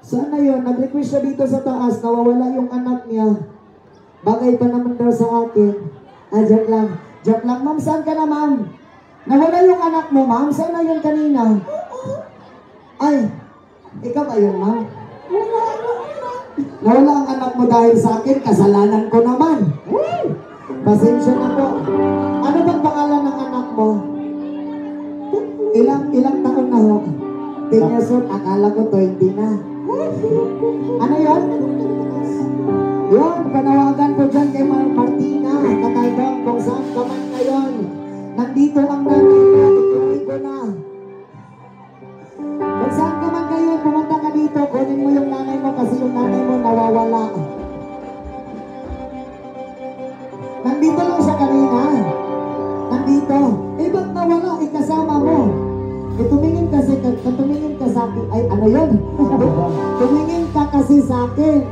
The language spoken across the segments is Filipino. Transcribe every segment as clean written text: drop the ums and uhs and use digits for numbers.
Sana yun, nag-request siya dito sa taas, nawawala yung anak niya. Bagay pa naman daw sa akin. Joke lang. Joke lang, ma'am, saan ka na, ma'am? Nawala yung anak mo, ma'am? Saan na yun kanina? Ay, ikaw ba yun, ma'am? Nawala ang anak mo dahil sa akin, kasalanan ko naman. Pasensya na po. Ano bang pangalan ng anak mo? Ilang taon na ho? 10 years old, akala ko 20 na. Ano yun? Yun, panawagan ko dyan kay Martina, Kataldong, kung saan ka man ngayon. Nandito ang nanay ko, ituloy ko na. Kung saan ka man ngayon, pumunta ka dito, kunin mo yung nanay mo kasi yung nanay mo nawawala. Nandito lang siya kanina. Nandito. Ba't nawala? Kasama mo. Tumingin ka sa akin. Ay, ano yun? Tumingin ka kasi sa akin.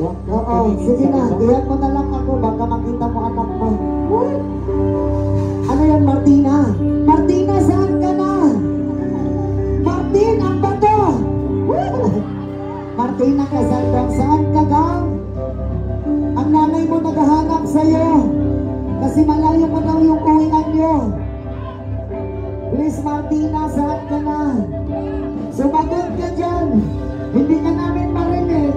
Oo, sige na. Iyan mo na lang ako. Baka makita mo anak mo. Ano yan, Martina? Martina, saan ka na? Martin, ang bato! Martina, saan ka gang? Ang nanay mo naghahanap sa'yo. Kasi malayo mo daw yung uwian nyo. Please, Martina, saan ka na? Sumagot ka dyan. Hindi ka namin marinig.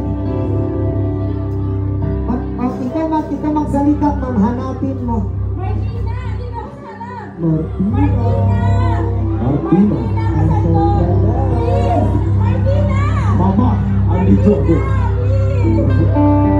Ikaw magsalita, ma'am. Hanapin mo. Martina! Hindi na ako hanap! Martina! Martina! Please! Martina! Mama, andito ako. Please!